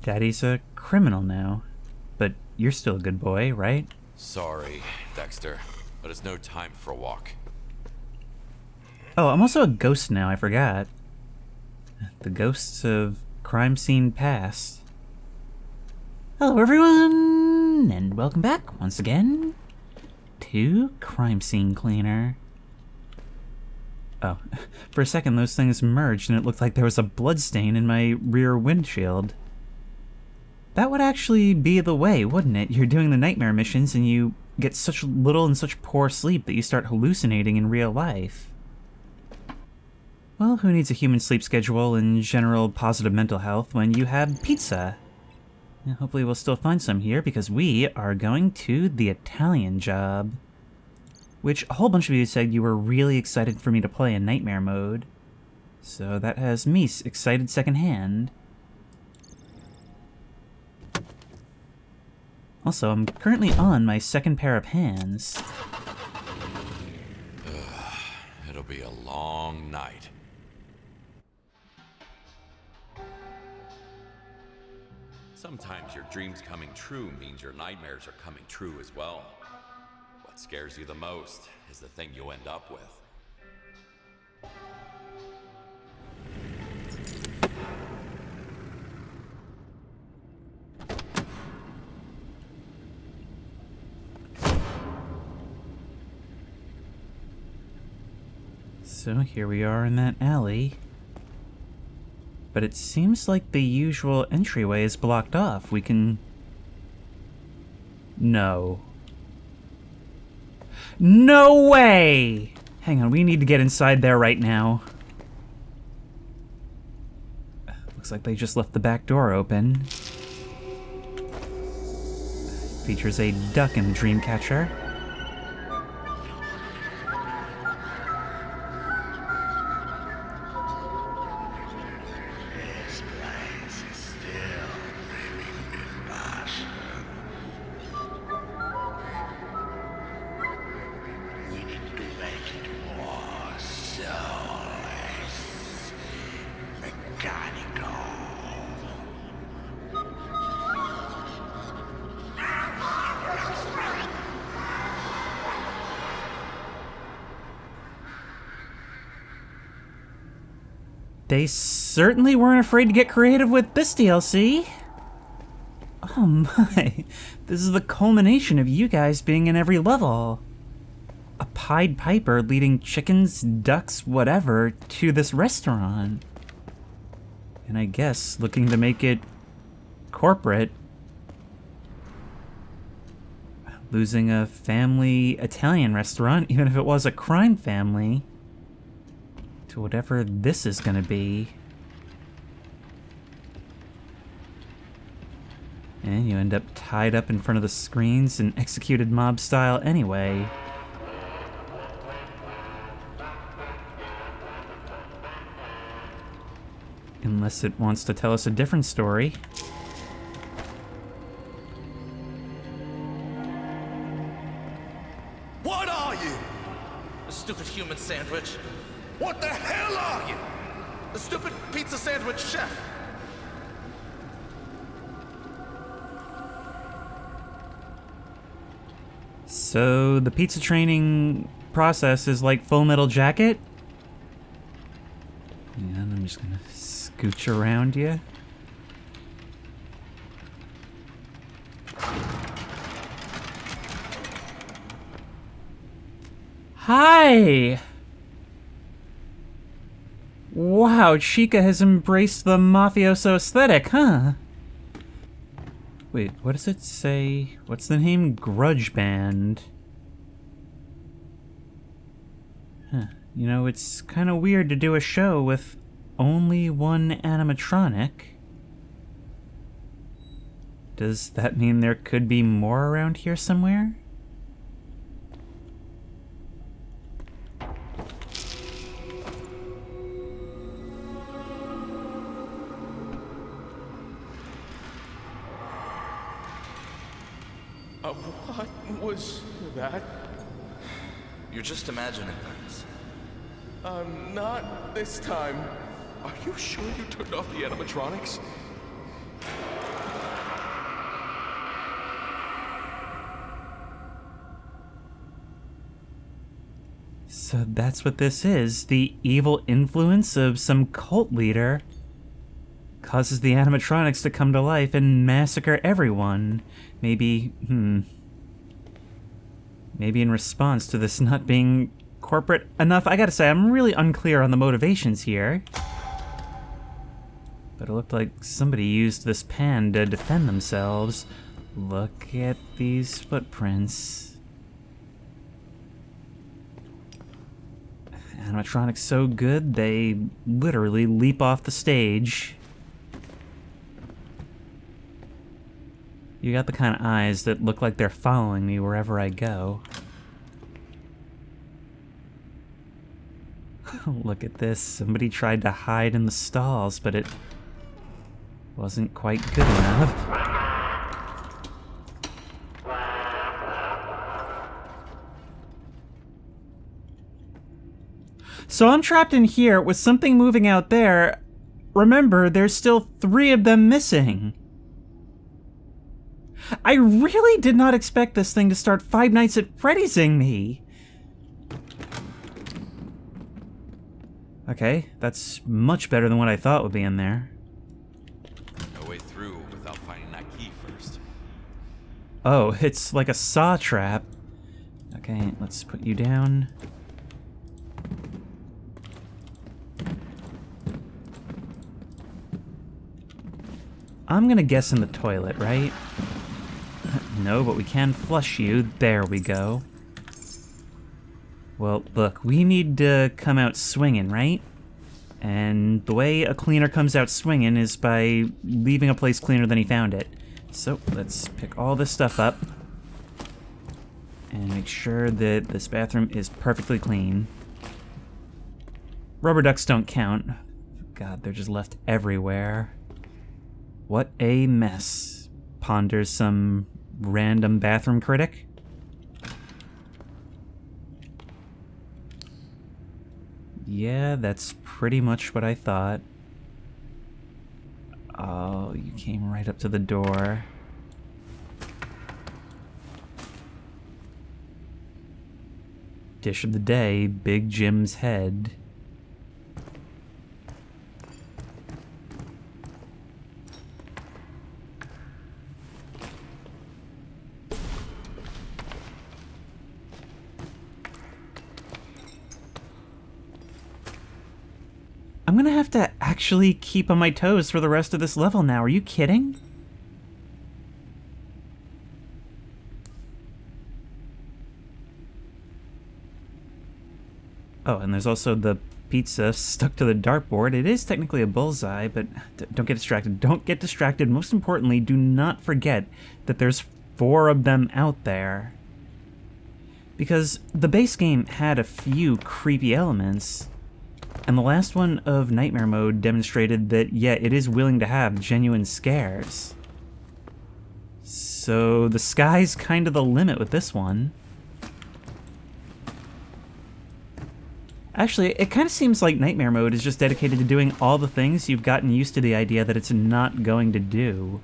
Daddy's a criminal now. But you're still a good boy, right? Sorry, Dexter, but it's no time for a walk. Oh, I'm also a ghost now, I forgot. The ghosts of crime scene past. Hello everyone, and welcome back once again to Crime Scene Cleaner. Oh, for a second those things merged and it looked like there was a bloodstain in my rear windshield. That would actually be the way, wouldn't it? You're doing the nightmare missions and you get such little and such poor sleep that you start hallucinating in real life. Well, who needs a human sleep schedule and general positive mental health when you have pizza? Hopefully we'll still find some here because we are going to the Italian job. Which a whole bunch of you said you were really excited for me to play in nightmare mode. So that has me excited secondhand. Also, I'm currently on my second pair of hands. It'll be a long night. Sometimes your dreams coming true means your nightmares are coming true as well. What scares you the most is the thing you end up with. So here we are in that alley. But it seems like the usual entryway is blocked off. We can... No. No way! Hang on, we need to get inside there right now. Looks like they just left the back door open. Features a duck in the dream catcher. They certainly weren't afraid to get creative with this DLC. Oh my, this is the culmination of you guys being in every level. A Pied Piper leading chickens, ducks, whatever, to this restaurant. And I guess looking to make it corporate. Losing a family Italian restaurant, even if it was a crime family. To whatever this is gonna be. And you end up tied up in front of the screens and executed mob style anyway. Unless it wants to tell us a different story. What are you? A stupid human sandwich. What the hell are you? A stupid pizza sandwich chef. So the pizza training process is like Full Metal Jacket? Yeah, I'm just gonna scooch around you. Hi! Wow, Chica has embraced the mafioso aesthetic, huh? Wait, what does it say? What's the name? Grudge Band. Huh. You know, it's kind of weird to do a show with only one animatronic. Does that mean there could be more around here somewhere? What was that? You're just imagining things. Not this time. Are you sure you turned off the animatronics? So that's what this is. The evil influence of some cult leader causes the animatronics to come to life and massacre everyone. Maybe in response to this not being corporate enough. I gotta say, I'm really unclear on the motivations here. But it looked like somebody used this pan to defend themselves. Look at these footprints. Animatronics so good, they literally leap off the stage. You got the kind of eyes that look like they're following me wherever I go. Look at this. Somebody tried to hide in the stalls, but it wasn't quite good enough. So I'm trapped in here with something moving out there. Remember, there's still 3 of them missing. I really did not expect this thing to start Five Nights at Freddy's-ing me. Okay, that's much better than what I thought would be in there. No way through without finding that key first. Oh, it's like a saw trap. Okay, let's put you down. I'm gonna guess in the toilet, right? No, but we can flush you. There we go. Well, look, we need to come out swinging, right? And the way a cleaner comes out swinging is by leaving a place cleaner than he found it. So, let's pick all this stuff up and make sure that this bathroom is perfectly clean. Rubber ducks don't count. God, they're just left everywhere. What a mess, ponders some random bathroom critic. Yeah, that's pretty much what I thought. Oh, you came right up to the door. Dish of the day, Big Jim's head. I'm gonna have to actually keep on my toes for the rest of this level now. Are you kidding? Oh, and there's also the pizza stuck to the dartboard. It is technically a bullseye, but don't get distracted. Don't get distracted. Most importantly, do not forget that there's 4 of them out there. Because the base game had a few creepy elements, and the last one of Nightmare Mode demonstrated that, yeah, it is willing to have genuine scares. So the sky's kind of the limit with this one. Actually, it kind of seems like Nightmare Mode is just dedicated to doing all the things you've gotten used to the idea that it's not going to do.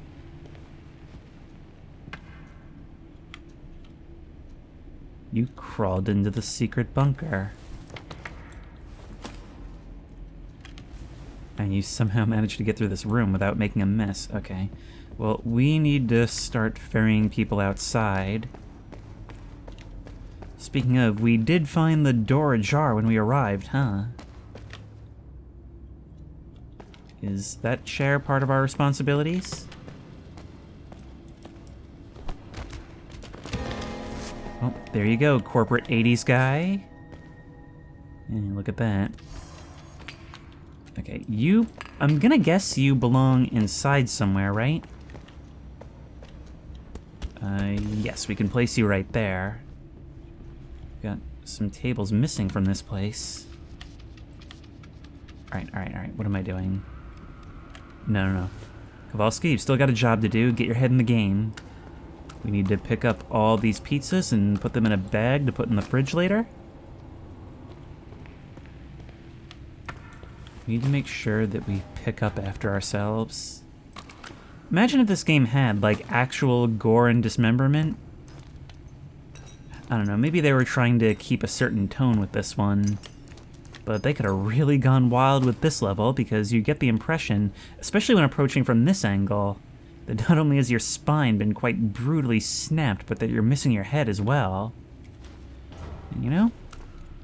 You crawled into the secret bunker. And you somehow managed to get through this room without making a mess. Okay. Well, we need to start ferrying people outside. Speaking of, we did find the door ajar when we arrived, huh? Is that chair part of our responsibilities? Oh, there you go, corporate 80s guy. And look at that. Okay, I'm gonna guess you belong inside somewhere, right? Yes, we can place you right there. Got some tables missing from this place. Alright, what am I doing? No. Kowalski, you've still got a job to do. Get your head in the game. We need to pick up all these pizzas and put them in a bag to put in the fridge later. We need to make sure that we pick up after ourselves. Imagine if this game had, like, actual gore and dismemberment. I don't know, maybe they were trying to keep a certain tone with this one. But they could have really gone wild with this level, because you get the impression, especially when approaching from this angle, that not only has your spine been quite brutally snapped, but that you're missing your head as well. And you know,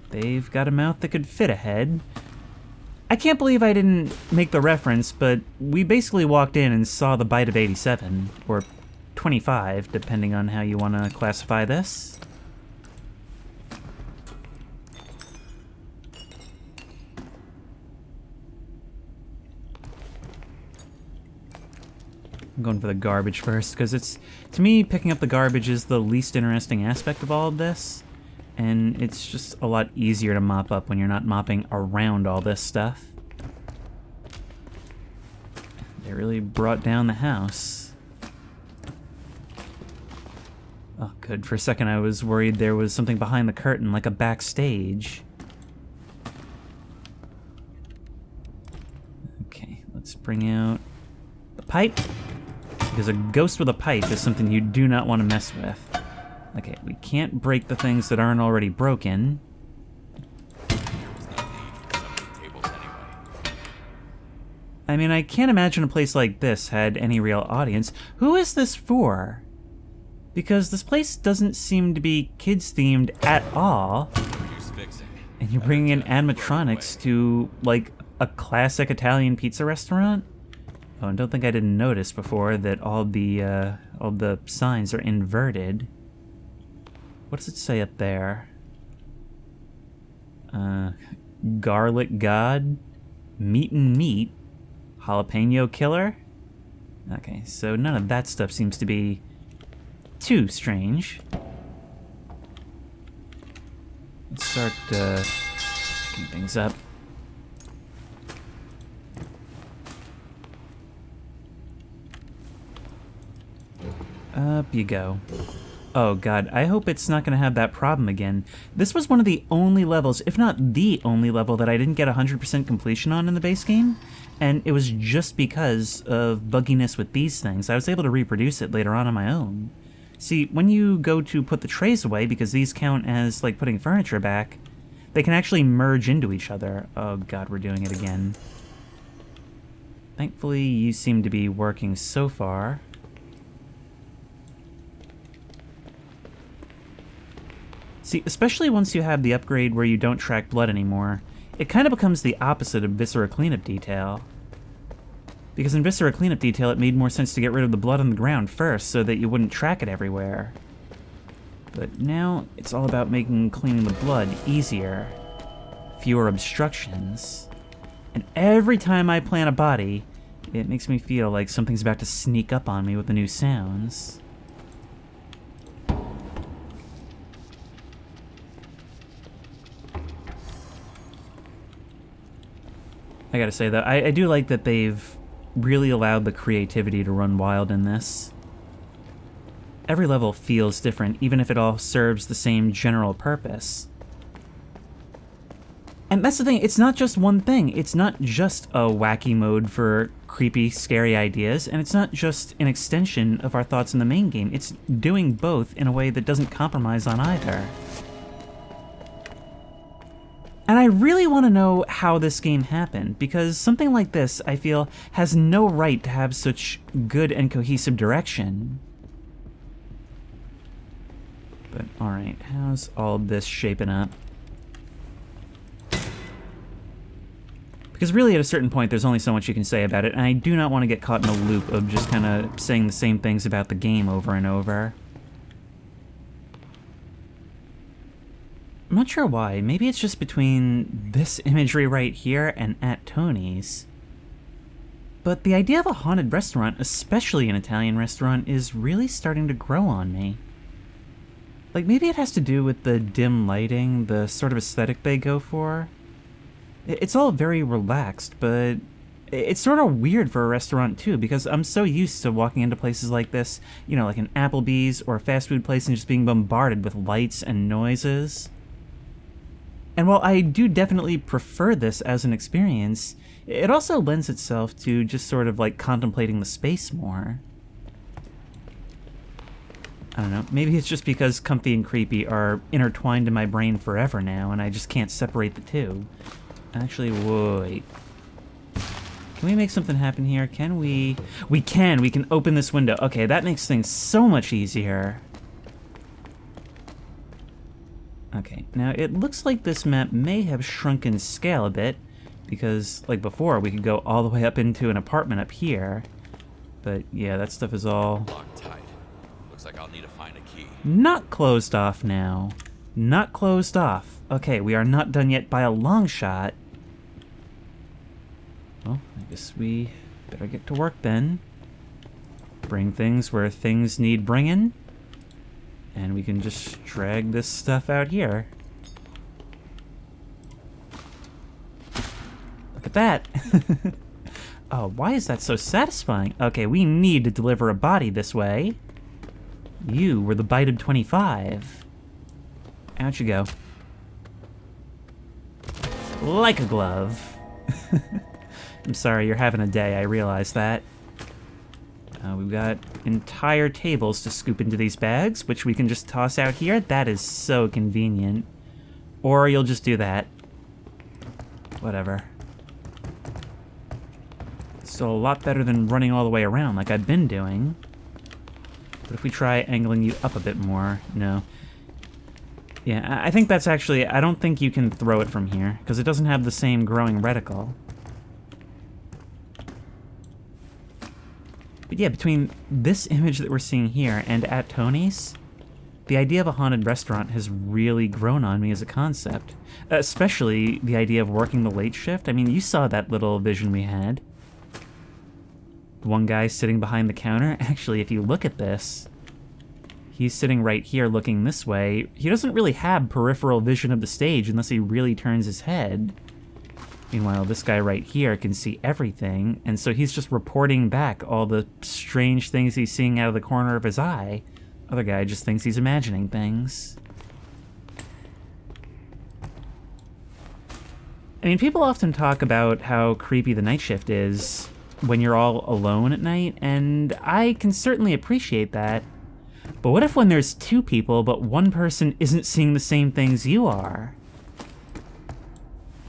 they've got a mouth that could fit a head. I can't believe I didn't make the reference, but we basically walked in and saw the bite of 87, or 25, depending on how you want to classify this. I'm going for the garbage first, because it's, to me, picking up the garbage is the least interesting aspect of all of this. And it's just a lot easier to mop up when you're not mopping around all this stuff. They really brought down the house. Oh, good. For a second I was worried there was something behind the curtain, like a backstage. Okay, let's bring out the pipe. Because a ghost with a pipe is something you do not want to mess with. Okay, we can't break the things that aren't already broken. I mean, I can't imagine a place like this had any real audience. Who is this for? Because this place doesn't seem to be kids-themed at all. And you're bringing in animatronics to, like, a classic Italian pizza restaurant? Oh, and don't think I didn't notice before that all the signs are inverted. What does it say up there? Garlic God, Meat and Meat, Jalapeno Killer? Okay, so none of that stuff seems to be too strange. Let's start picking things up. Up you go. Oh god, I hope it's not going to have that problem again. This was one of the only levels, if not the only level, that I didn't get 100% completion on in the base game, and it was just because of bugginess with these things. I was able to reproduce it later on my own. See, when you go to put the trays away, because these count as, like, putting furniture back, they can actually merge into each other. Oh god, we're doing it again. Thankfully, you seem to be working so far. See, especially once you have the upgrade where you don't track blood anymore, it kind of becomes the opposite of Viscera Cleanup Detail. Because in Viscera Cleanup Detail, it made more sense to get rid of the blood on the ground first so that you wouldn't track it everywhere. But now, it's all about making cleaning the blood easier. Fewer obstructions. And every time I plant a body, it makes me feel like something's about to sneak up on me with the new sounds. I gotta say, though, I do like that they've really allowed the creativity to run wild in this. Every level feels different, even if it all serves the same general purpose. And that's the thing, it's not just one thing. It's not just a wacky mode for creepy, scary ideas, and it's not just an extension of our thoughts in the main game. It's doing both in a way that doesn't compromise on either. And I really want to know how this game happened, because something like this, I feel, has no right to have such good and cohesive direction. But alright, how's all this shaping up? Because really, at a certain point, there's only so much you can say about it, and I do not want to get caught in a loop of just kind of saying the same things about the game over and over. I'm not sure why. Maybe it's just between this imagery right here and at Tony's. But the idea of a haunted restaurant, especially an Italian restaurant, is really starting to grow on me. Like, maybe it has to do with the dim lighting, the sort of aesthetic they go for. It's all very relaxed, but it's sort of weird for a restaurant too, because I'm so used to walking into places like this, you know, like an Applebee's or a fast food place, and just being bombarded with lights and noises. And while I do definitely prefer this as an experience, it also lends itself to just sort of like contemplating the space more. I don't know. Maybe it's just because comfy and creepy are intertwined in my brain forever now, and I just can't separate the two. Actually, wait. Can we make something happen here? Can we? We can! We can open this window. Okay, that makes things so much easier. Okay, now it looks like this map may have shrunk in scale a bit, because, like before, we could go all the way up into an apartment up here. But yeah, that stuff is all... Locked tight. Looks like I'll need to find a key. Not closed off now. Not closed off. Okay, we are not done yet by a long shot. Well, I guess we better get to work then. Bring things where things need bringing. And we can just drag this stuff out here. Look at that. Oh, why is that so satisfying? Okay, we need to deliver a body this way. You were the bite of 25. Out you go. Like a glove. I'm sorry, you're having a day, I realize that. We've got entire tables to scoop into these bags, which we can just toss out here. That is so convenient. Or you'll just do that. Whatever. Still a lot better than running all the way around like I've been doing. But if we try angling you up a bit more, no. Yeah, I think that's actually, I don't think you can throw it from here, because it doesn't have the same growing reticle. But yeah, between this image that we're seeing here and at Tony's, the idea of a haunted restaurant has really grown on me as a concept. Especially the idea of working the late shift. I mean, you saw that little vision we had. One guy sitting behind the counter. Actually, if you look at this, he's sitting right here looking this way. He doesn't really have peripheral vision of the stage unless he really turns his head. Meanwhile, this guy right here can see everything, and so he's just reporting back all the strange things he's seeing out of the corner of his eye. Other guy just thinks he's imagining things. I mean, people often talk about how creepy the night shift is when you're all alone at night, and I can certainly appreciate that. But what if when there's two people, but one person isn't seeing the same things you are?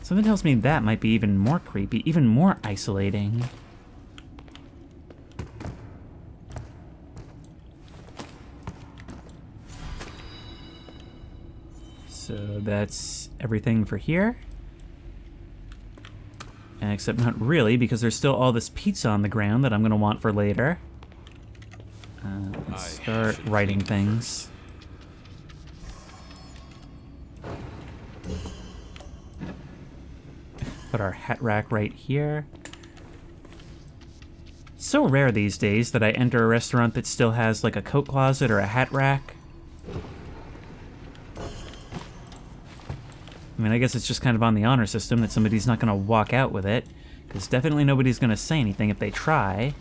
Something tells me that might be even more creepy, even more isolating. So that's everything for here. Except not really, because there's still all this pizza on the ground that I'm going to want for later. Let's start writing things. Put our hat rack right here. So rare these days that I enter a restaurant that still has like a coat closet or a hat rack. I mean, I guess it's just kind of on the honor system that somebody's not going to walk out with it, because definitely nobody's going to say anything if they try.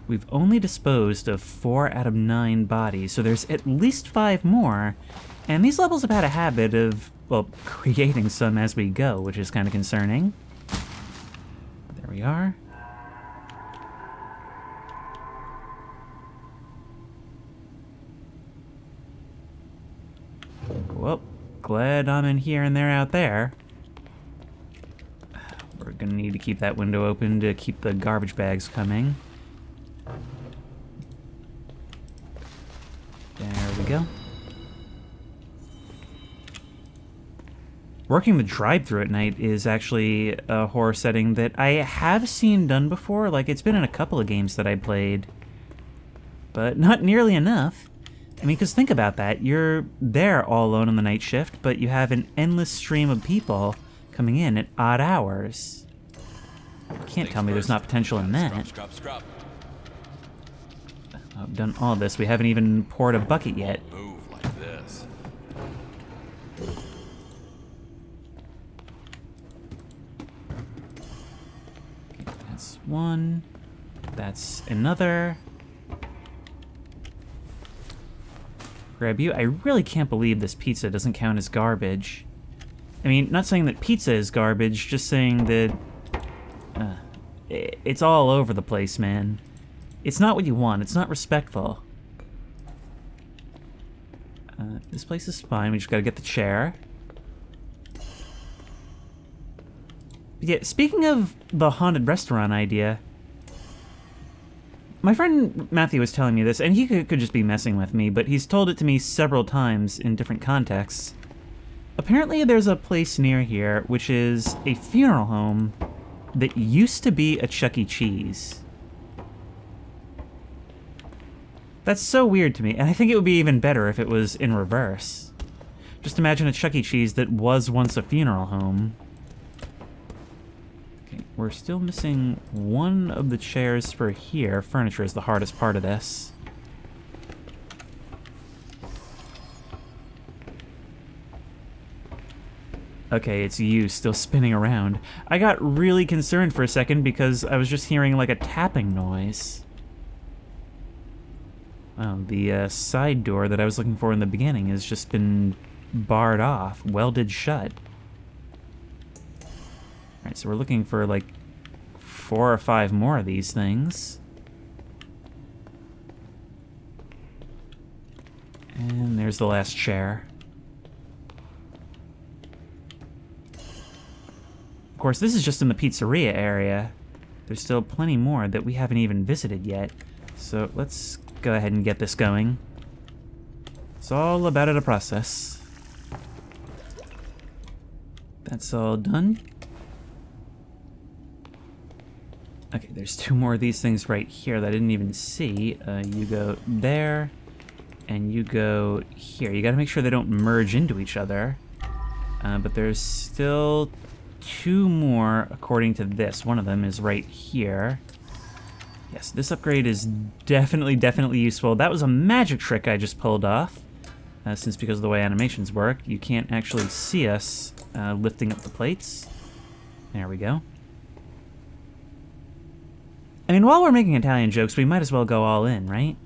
We've only disposed of 4 out of 9 bodies, so there's at least 5 more. And these levels have had a habit of, well, creating some as we go, which is kind of concerning. There we are. Well, glad I'm in here and they're out there. We're gonna need to keep that window open to keep the garbage bags coming. There we go. Working the drive-thru at night is actually a horror setting that I have seen done before. Like, it's been in a couple of games that I played, but not nearly enough. I mean, because think about that. You're there all alone on the night shift, but you have an endless stream of people coming in at odd hours. You can't tell me there's not potential in that. Scrub. I've done all this. We haven't even poured a bucket yet. Move like this. That's one. That's another. Grab you. I really can't believe this pizza doesn't count as garbage. I mean, not saying that pizza is garbage, just saying that it's all over the place, man. It's not what you want. It's not respectful. This place is fine. We just gotta get the chair. But yeah, speaking of the haunted restaurant idea, my friend Matthew was telling me this, and he could just be messing with me, but he's told it to me several times in different contexts. Apparently there's a place near here which is a funeral home that used to be a Chuck E. Cheese. That's so weird to me, and I think it would be even better if it was in reverse. Just imagine a Chuck E. Cheese that was once a funeral home. Okay, we're still missing one of the chairs for here. Furniture is the hardest part of this. Okay, it's you still spinning around. I got really concerned for a second because I was just hearing like a tapping noise. Wow, the side door that I was looking for in the beginning has just been barred off, welded shut. Alright, so we're looking for like 4 or 5 more of these things. And there's the last chair. Of course, this is just in the pizzeria area. There's still plenty more that we haven't even visited yet. So let's go ahead and get this going. It's all about a process. That's all done. Okay, there's 2 more of these things right here that I didn't even see. You go there, and you go here. You gotta make sure they don't merge into each other. But there's still 2 more according to this. One of them is right here. Yes, this upgrade is definitely useful. That was a magic trick I just pulled off. Since because of the way animations work, you can't actually see us lifting up the plates. There we go. I mean, while we're making Italian jokes, we might as well go all in, right?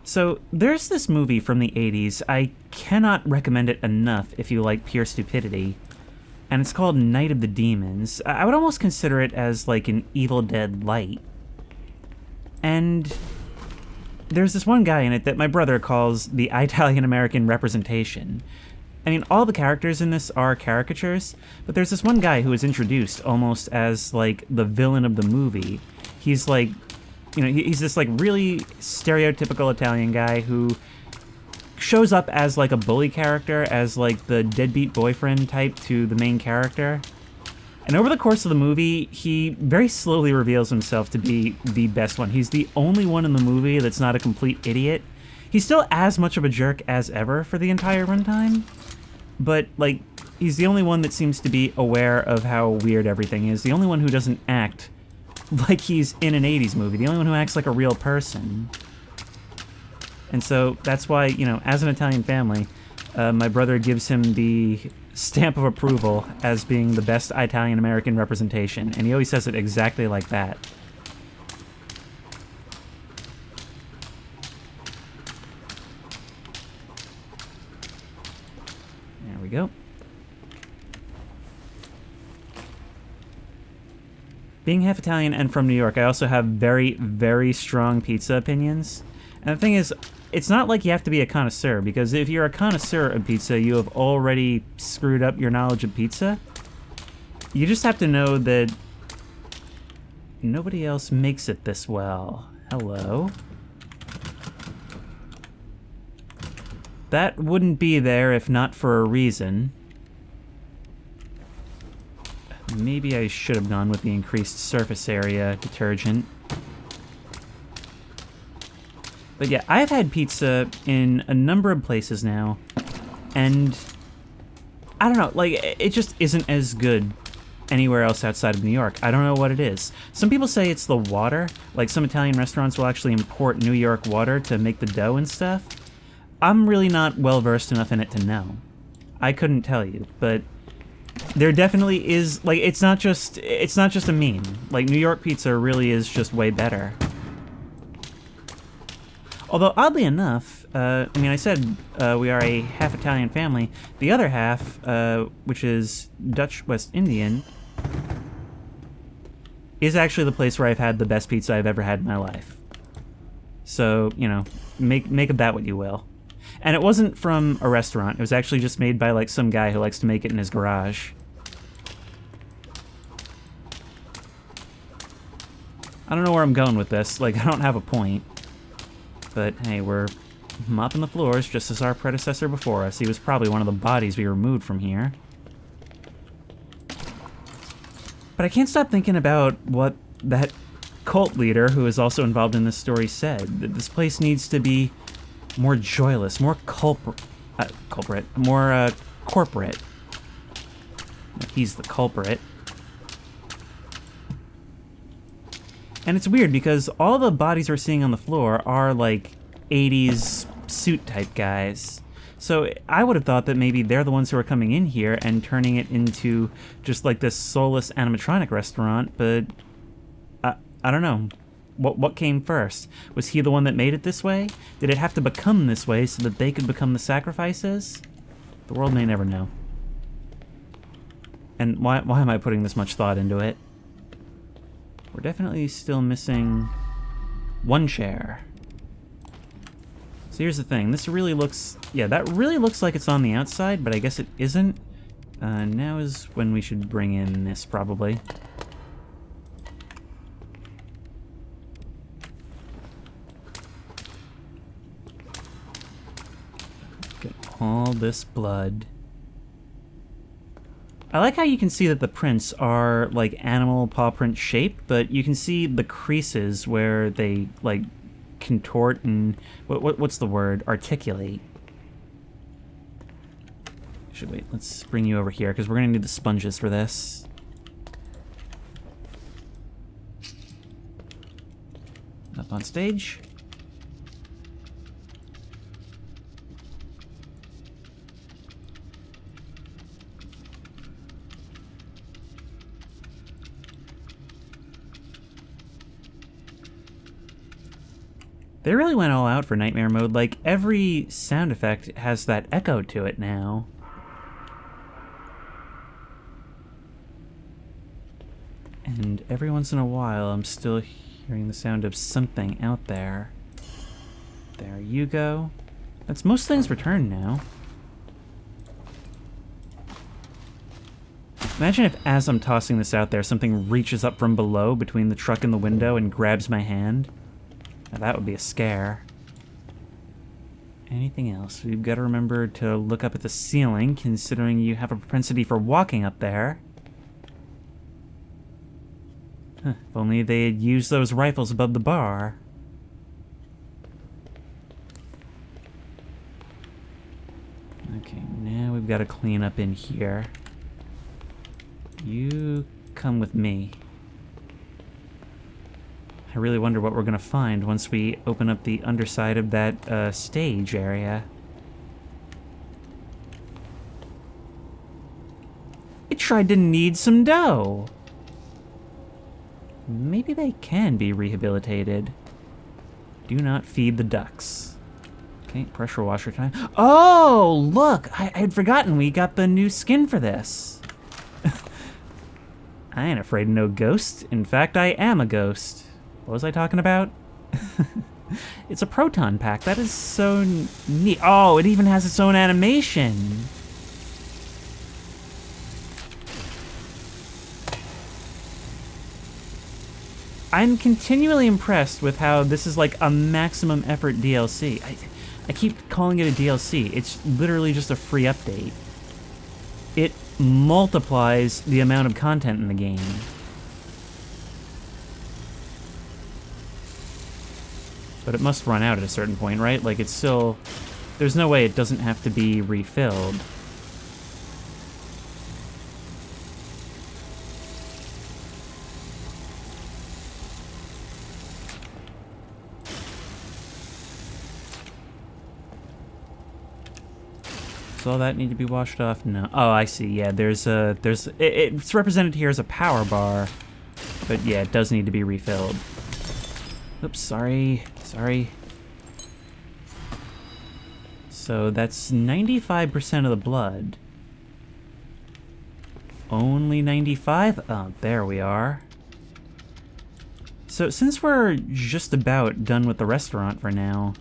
So, there's this movie from the 80s. I cannot recommend it enough if you like pure stupidity. And it's called Night of the Demons. I would almost consider it as like an Evil Dead light. And there's this one guy in it that my brother calls the Italian-American representation. I mean, all the characters in this are caricatures, but there's this one guy who is introduced almost as, like, the villain of the movie. He's, like, you know, he's this, like, really stereotypical Italian guy who shows up as, like, a bully character, as, like, the deadbeat boyfriend type to the main character. And over the course of the movie, he very slowly reveals himself to be the best one. He's the only one in the movie that's not a complete idiot. He's still as much of a jerk as ever for the entire runtime, but, like, he's the only one that seems to be aware of how weird everything is. The only one who doesn't act like he's in an 80s movie. The only one who acts like a real person. And so that's why, you know, as an Italian family, my brother gives him the stamp of approval as being the best Italian-American representation, and he always says it exactly like that. There we go. Being half Italian and from New York, I also have very strong pizza opinions. And the thing is, it's not like you have to be a connoisseur, because if you're a connoisseur of pizza, you have already screwed up your knowledge of pizza. You just have to know that nobody else makes it this well. Hello. That wouldn't be there if not for a reason. Maybe I should have gone with the increased surface area detergent. But yeah, I've had pizza in a number of places now, and I don't know, like, it just isn't as good anywhere else outside of New York. I don't know what it is. Some people say it's the water. Like, some Italian restaurants will actually import New York water to make the dough and stuff. I'm really not well-versed enough in it to know. I couldn't tell you, but there definitely is, like, it's not just a meme. Like, New York pizza really is just way better. Although, oddly enough, I mean, I said we are a half Italian family. The other half, which is Dutch West Indian, is actually the place where I've had the best pizza I've ever had in my life. So, you know, make of that what you will. And it wasn't from a restaurant. It was actually just made by, like, some guy who likes to make it in his garage. I don't know where I'm going with this. Like, I don't have a point. But, hey, we're mopping the floors just as our predecessor before us. He was probably one of the bodies we removed from here. But I can't stop thinking about what that cult leader, who is also involved in this story, said. That this place needs to be more joyless, more corporate. He's the culprit. And it's weird because all the bodies we're seeing on the floor are like 80s suit type guys. So I would have thought that maybe they're the ones who are coming in here and turning it into just like this soulless animatronic restaurant, but I don't know. What came first? Was he the one that made it this way? Did it have to become this way so that they could become the sacrifices? The world may never know. And why am I putting this much thought into it? We're definitely still missing one chair. So here's the thing. This really looks... Yeah, that really looks like it's on the outside, but I guess it isn't. Now is when we should bring in this, probably. Get all this blood. I like how you can see that the prints are like animal paw print shaped, but you can see the creases where they like contort and what's the word? Articulate. Actually, wait, let's bring you over here because we're gonna need the sponges for this. Up on stage. They really went all out for Nightmare Mode. Like, every sound effect has that echo to it now. And every once in a while, I'm still hearing the sound of something out there. There you go. That's most things returned now. Imagine if, as I'm tossing this out there, something reaches up from below between the truck and the window and grabs my hand. Now that would be a scare. Anything else? We've got to remember to look up at the ceiling, considering you have a propensity for walking up there. Huh, if only they had used those rifles above the bar. Okay, now we've got to clean up in here. You come with me. I really wonder what we're gonna find once we open up the underside of that stage area. It tried to knead some dough. Maybe they can be rehabilitated. Do not feed the ducks. Okay, pressure washer time. Oh, look! I had forgotten we got the new skin for this. I ain't afraid of no ghost. In fact, I am a ghost. What was I talking about? It's a proton pack. That is so neat. Oh, it even has its own animation. I'm continually impressed with how this is like a maximum effort DLC. I keep calling it a DLC. It's literally just a free update. It multiplies the amount of content in the game. But it must run out at a certain point, right? Like, it's still... There's no way it doesn't have to be refilled. Does all that need to be washed off? No. Oh, I see. Yeah, it's represented here as a power bar. But yeah, it does need to be refilled. Oops, sorry. So that's 95% of the blood. Only 95? Oh, there we are. So since we're just about done with the restaurant for now,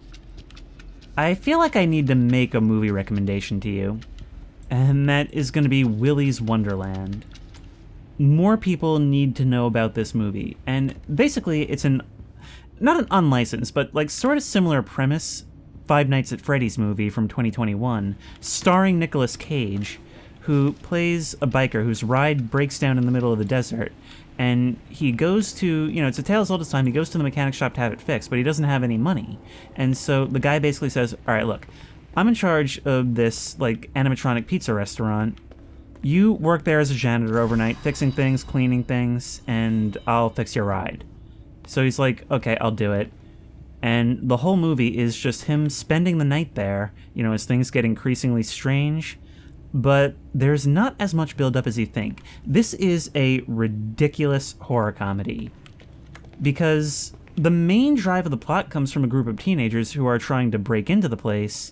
I feel like I need to make a movie recommendation to you. And that is going to be Willy's Wonderland. More people need to know about this movie. And basically, it's not an unlicensed, but like sort of similar premise, Five Nights at Freddy's movie from 2021, starring Nicolas Cage, who plays a biker whose ride breaks down in the middle of the desert. And he goes to, it's a tale as old as time, he goes to the mechanic shop to have it fixed, but he doesn't have any money. And so the guy basically says, all right, look, I'm in charge of this, like, animatronic pizza restaurant. You work there as a janitor overnight, fixing things, cleaning things, and I'll fix your ride. So he's like, okay, I'll do it. And the whole movie is just him spending the night there, as things get increasingly strange. But there's not as much build-up as you think. This is a ridiculous horror comedy. Because the main drive of the plot comes from a group of teenagers who are trying to break into the place,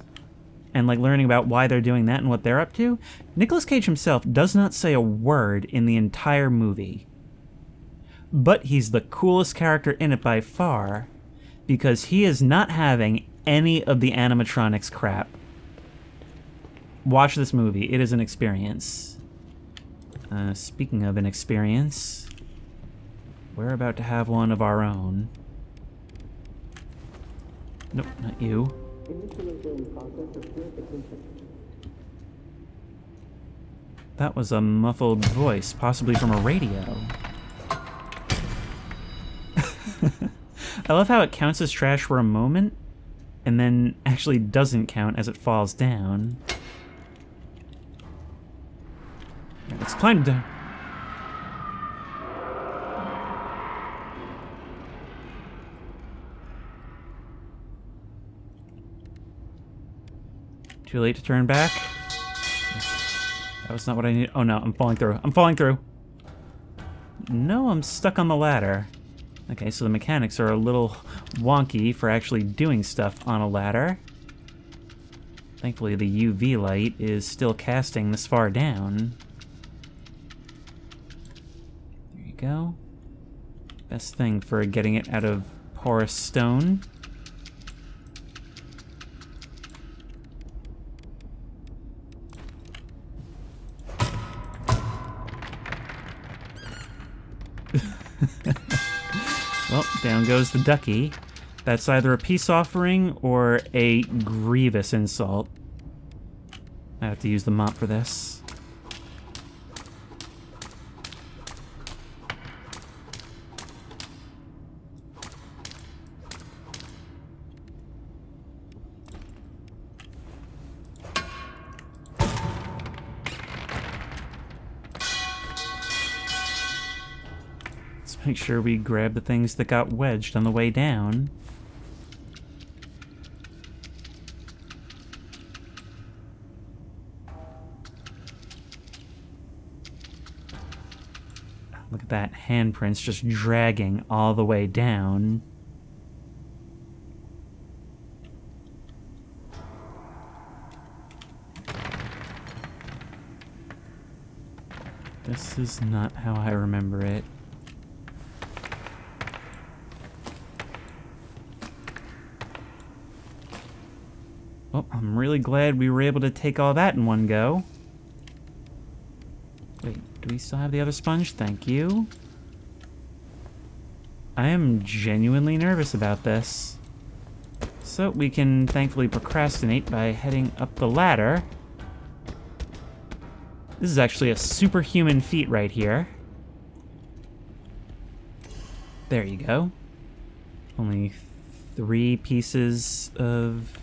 and like learning about why they're doing that and what they're up to. Nicolas Cage himself does not say a word in the entire movie. But he's the coolest character in it by far, because he is not having any of the animatronics crap. Watch this movie. It is an experience. Speaking of an experience, we're about to have one of our own. Nope, not you. That was a muffled voice, possibly from a radio. I love how it counts as trash for a moment, and then actually doesn't count as it falls down. Let's climb down. Too late to turn back? That was not what I need. Oh no, I'm falling through. I'm falling through. No, I'm stuck on the ladder. Okay, so the mechanics are a little wonky for actually doing stuff on a ladder. Thankfully, the UV light is still casting this far down. There you go. Best thing for getting it out of porous stone. Well, down goes the ducky. That's either a peace offering or a grievous insult. I have to use the mop for this. Make sure we grab the things that got wedged on the way down. Look at that, handprints just dragging all the way down. This is not how I remember it. Oh, I'm really glad we were able to take all that in one go. Wait, do we still have the other sponge? Thank you. I am genuinely nervous about this. So we can thankfully procrastinate by heading up the ladder. This is actually a superhuman feat right here. There you go. Only 3 pieces of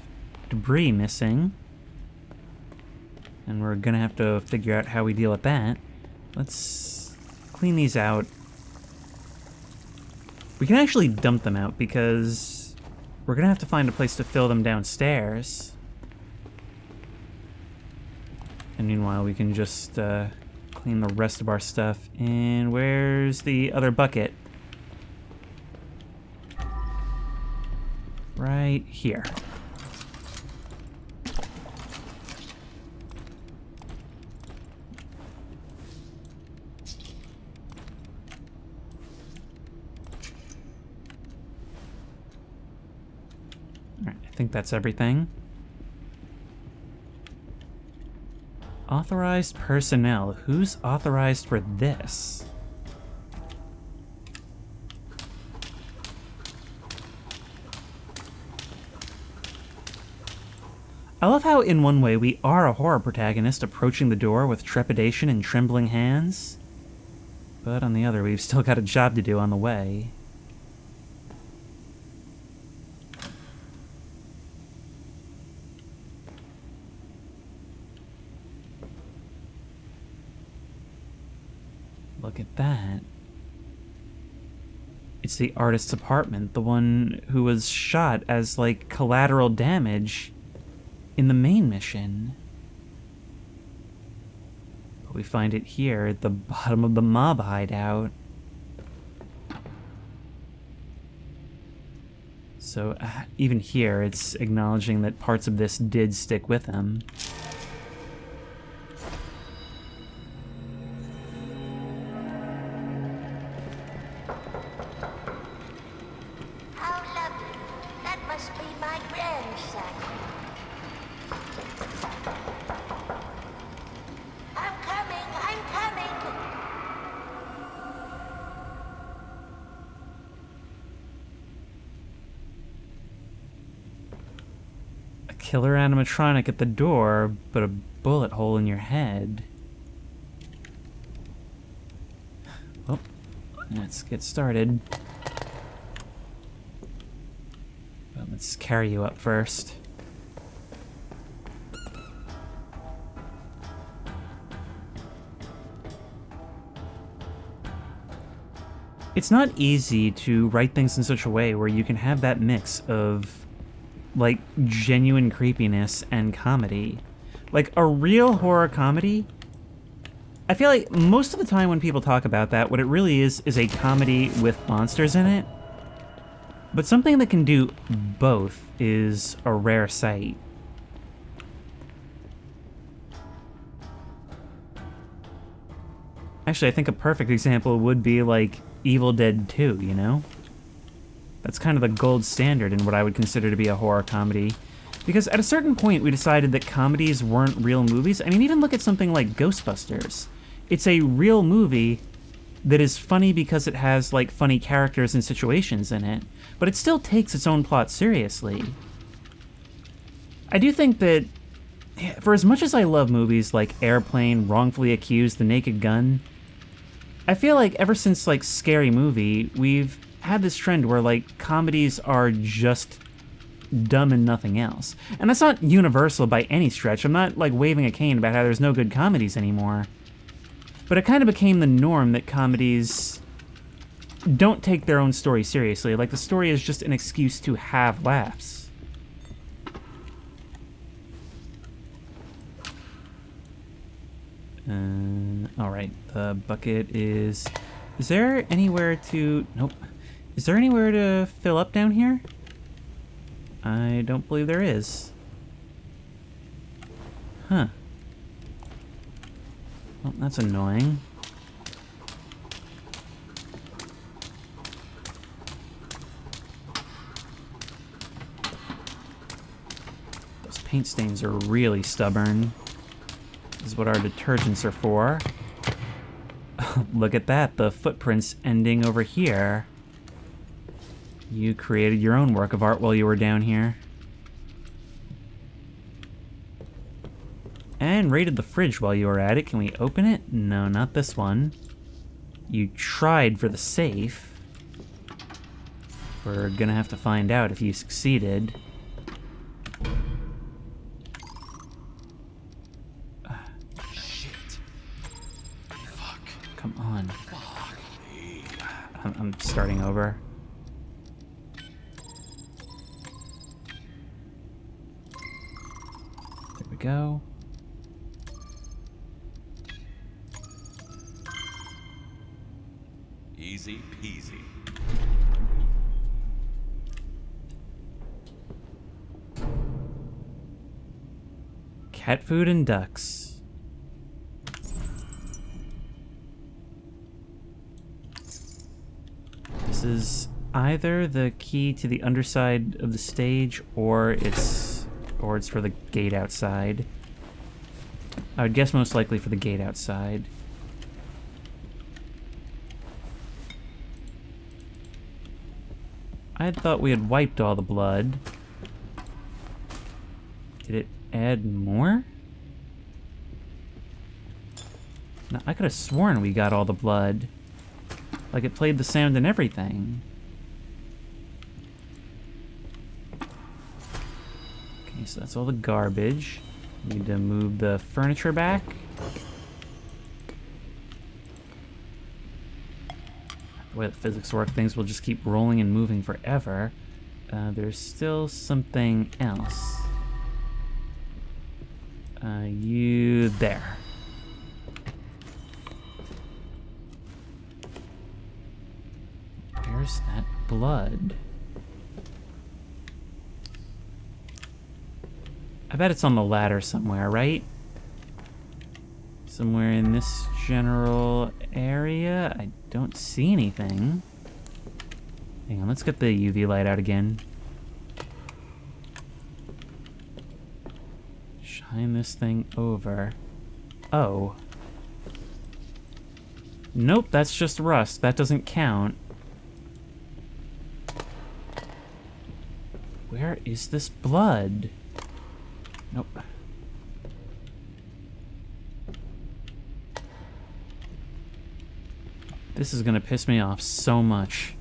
debris missing, and we're gonna have to figure out how we deal with that. Let's clean these out. We can actually dump them out because we're gonna have to find a place to fill them downstairs. And meanwhile, we can just clean the rest of our stuff. And where's the other bucket? Right here. Alright, I think that's everything. Authorized personnel. Who's authorized for this? I love how, in one way, we are a horror protagonist approaching the door with trepidation and trembling hands. But on the other, we've still got a job to do on the way. Look at that. It's the artist's apartment, the one who was shot as, like, collateral damage in the main mission. But we find it here at the bottom of the mob hideout. So even here, it's acknowledging that parts of this did stick with him. How lovely. That must be my grandson. I'm coming, I'm coming. A killer animatronic at the door, but a bullet hole in your head. Well, let's get started. But let's carry you up first. It's not easy to write things in such a way where you can have that mix of, like, genuine creepiness and comedy. Like, a real horror comedy, I feel like most of the time when people talk about that, what it really is a comedy with monsters in it. But something that can do both is a rare sight. Actually, I think a perfect example would be, like, Evil Dead 2, you know? That's kind of the gold standard in what I would consider to be a horror comedy. Because at a certain point, we decided that comedies weren't real movies. I mean, even look at something like Ghostbusters. It's a real movie that is funny because it has, like, funny characters and situations in it, but it still takes its own plot seriously. I do think that, for as much as I love movies like Airplane, Wrongfully Accused, The Naked Gun, I feel like ever since, like, Scary Movie, we've had this trend where, like, comedies are just dumb and nothing else. And that's not universal by any stretch. I'm not, like, waving a cane about how there's no good comedies anymore. But it kind of became the norm that comedies don't take their own story seriously. Like, the story is just an excuse to have laughs. Alright, the bucket is... Is there anywhere to... Nope. Is there anywhere to fill up down here? I don't believe there is. Huh. Well, that's annoying. Those paint stains are really stubborn. This is what our detergents are for. Look at that, the footprints ending over here. You created your own work of art while you were down here. And raided the fridge while you were at it. Can we open it? No, not this one. You tried for the safe. We're gonna have to find out if you succeeded. Shit. Fuck. Come on. Fuck. I'm starting over. There we go. Easy peasy. Cat food and ducks. This is either the key to the underside of the stage or it's for the gate outside. I would guess most likely for the gate outside. I had thought we had wiped all the blood. Did it add more? No, I could have sworn we got all the blood. Like it played the sound and everything. Okay, so that's all the garbage. Need to move the furniture back. The way the physics work, things will just keep rolling and moving forever. There's still something else. You there. Where's that blood? I bet it's on the ladder somewhere, right? Somewhere in this general area. I don't see anything. Hang on, let's get the UV light out again. Shine this thing over. Oh. Nope, that's just rust. That doesn't count. Where is this blood? Nope. This is gonna piss me off so much.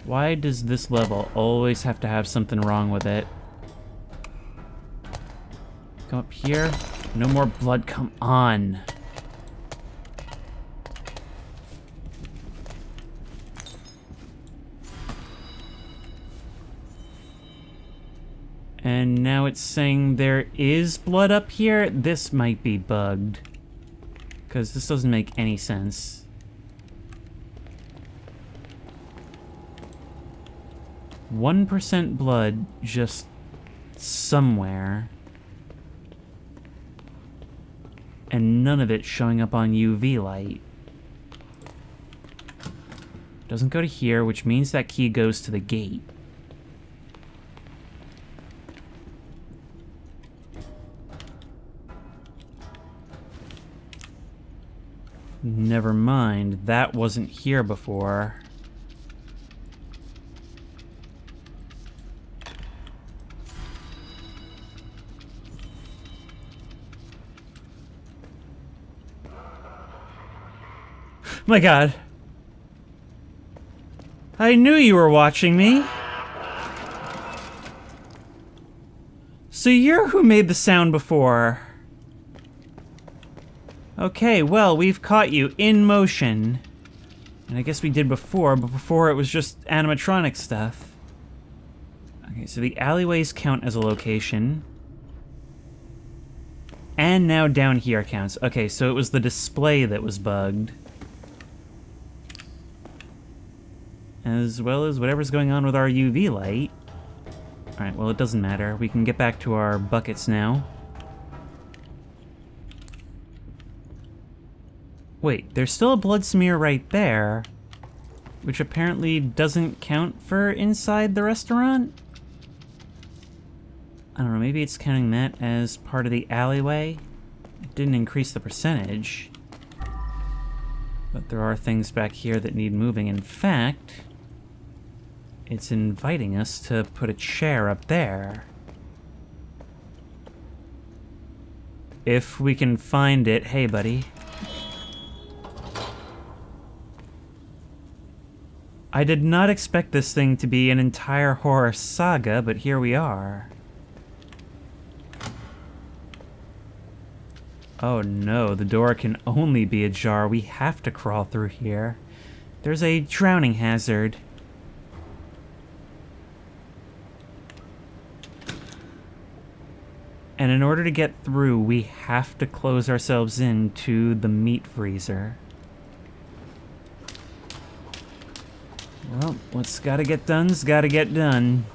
Why does this level always have to have something wrong with it? Come up here. No more blood, come on. And now it's saying there is blood up here? This might be bugged. Because this doesn't make any sense. %1 blood just somewhere. And none of it showing up on UV light. Doesn't go to here, which means that key goes to the gate. Never mind, that wasn't here before. My God. I knew you were watching me. So you're who made the sound before. Okay, well, we've caught you in motion. And I guess we did before, but before it was just animatronic stuff. Okay, so the alleyways count as a location. And now down here counts. Okay, so it was the display that was bugged. As well as whatever's going on with our UV light. Alright, well, it doesn't matter. We can get back to our buckets now. Wait, there's still a blood smear right there, which apparently doesn't count for inside the restaurant? I don't know, maybe it's counting that as part of the alleyway? It didn't increase the percentage. But there are things back here that need moving. In fact, it's inviting us to put a chair up there. If we can find it. Hey, buddy. I did not expect this thing to be an entire horror saga, but here we are. Oh no, the door can only be ajar. We have to crawl through here. There's a drowning hazard. And in order to get through, we have to close ourselves into the meat freezer. Well, what's gotta get done's gotta get done.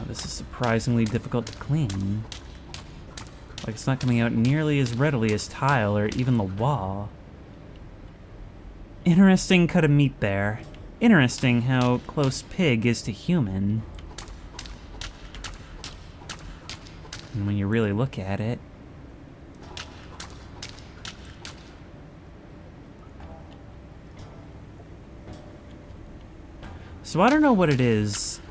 this is surprisingly difficult to clean. Like, it's not coming out nearly as readily as tile or even the wall. Interesting cut of meat there. Interesting how close pig is to human. And when you really look at it. So I don't know what it is,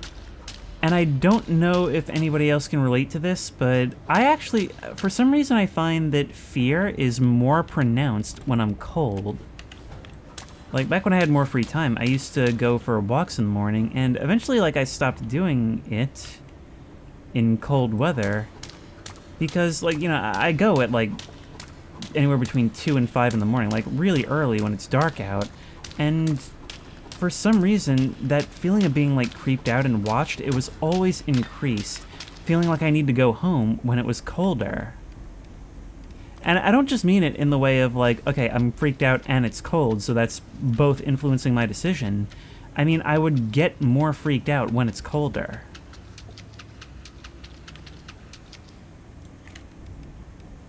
and I don't know if anybody else can relate to this, but I actually, for some reason, I find that fear is more pronounced when I'm cold. Like, back when I had more free time, I used to go for walks in the morning, and eventually, like, I stopped doing it in cold weather, because, like, you know, I go at, like, anywhere between 2 and 5 in the morning, like, really early when it's dark out, and for some reason, that feeling of being, like, creeped out and watched, it was always increased, feeling like I need to go home when it was colder. And I don't just mean it in the way of, like, okay, I'm freaked out and it's cold, so that's both influencing my decision. I mean, I would get more freaked out when it's colder.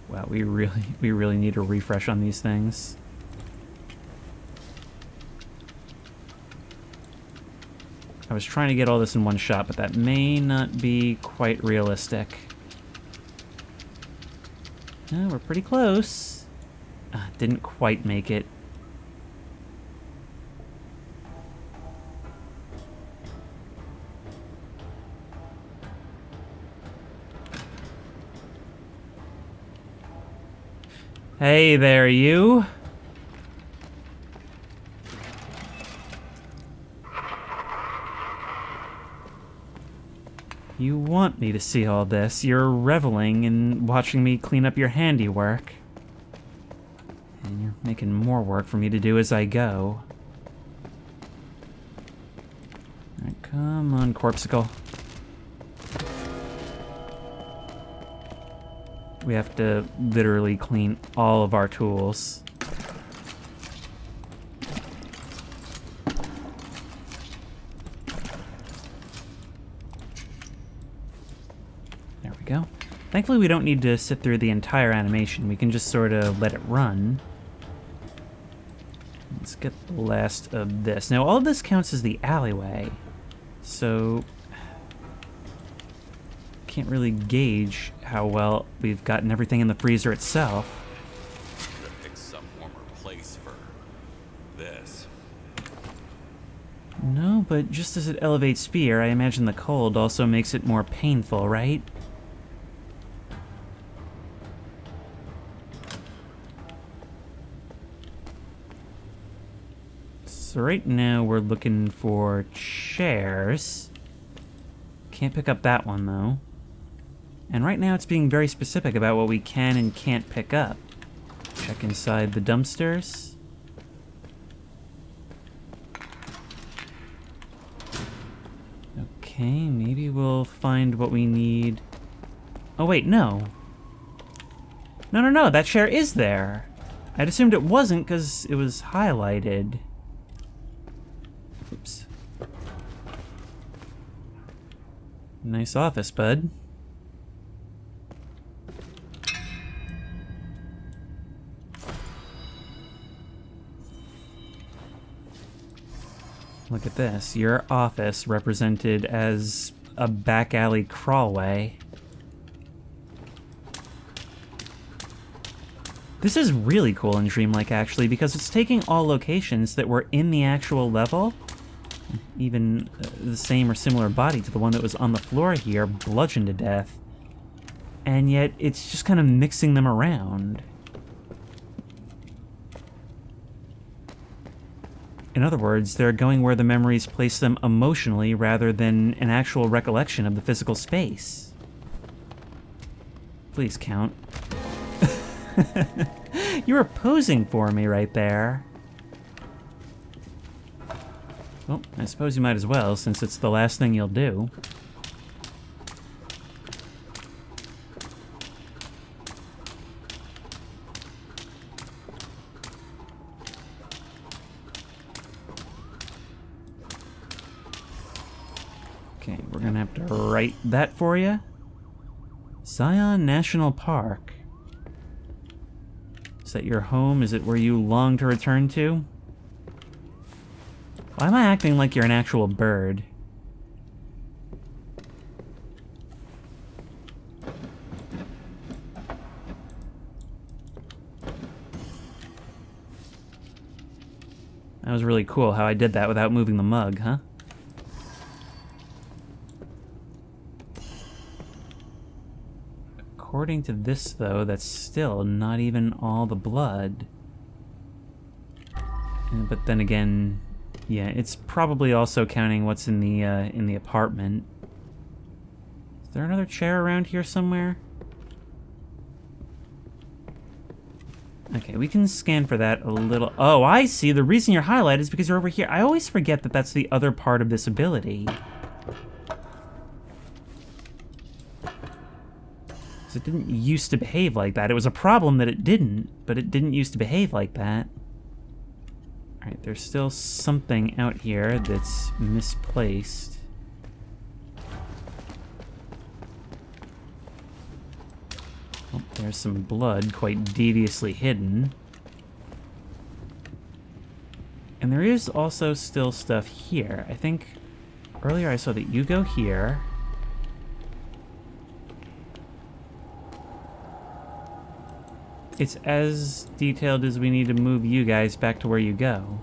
Wow, we really need a refresh on these things. I was trying to get all this in one shot, but that may not be quite realistic. Oh, we're pretty close. Didn't quite make it. Hey there, you. You want me to see all this. You're reveling in watching me clean up your handiwork. And you're making more work for me to do as I go. Alright, come on, Corpsicle. We have to literally clean all of our tools. Go. Thankfully, we don't need to sit through the entire animation. We can just sort of let it run. Let's get the last of this. Now, all of this counts as the alleyway, so can't really gauge how well we've gotten everything in the freezer itself. Should have picked some warmer place for this. No, but just as it elevates fear, I imagine the cold also makes it more painful, right? So right now we're looking for chairs. Can't pick up that one though. And right now it's being very specific about what we can and can't pick up. Check inside the dumpsters. Okay, maybe we'll find what we need. Oh wait, no. No, that chair is there. I'd assumed it wasn't because it was highlighted. Oops. Nice office, bud. Look at this. Your office represented as a back alley crawlway. This is really cool in Dreamlike, actually, because it's taking all locations that were in the actual level, even the same or similar body to the one that was on the floor here, bludgeoned to death, and yet it's just kind of mixing them around. In other words, they're going where the memories place them emotionally rather than an actual recollection of the physical space. Please count. You were posing for me right there. Well, I suppose you might as well, since it's the last thing you'll do. Okay, we're gonna have to write that for you. Zion National Park. Is that your home? Is it where you long to return to? Why am I acting like you're an actual bird? That was really cool how I did that without moving the mug, huh? According to this, though, that's still not even all the blood. But then again, yeah, it's probably also counting what's in the apartment. Is there another chair around here somewhere? Okay, we can scan for that a little. Oh, I see. The reason you're highlighted is because you're over here. I always forget that that's the other part of this ability. Because it didn't used to behave like that. It was a problem that it didn't, but it didn't used to behave like that. Alright, there's still something out here that's misplaced. Oh, there's some blood quite deviously hidden. And there is also still stuff here. I think earlier I saw that you go here. It's as detailed as we need to move you guys back to where you go.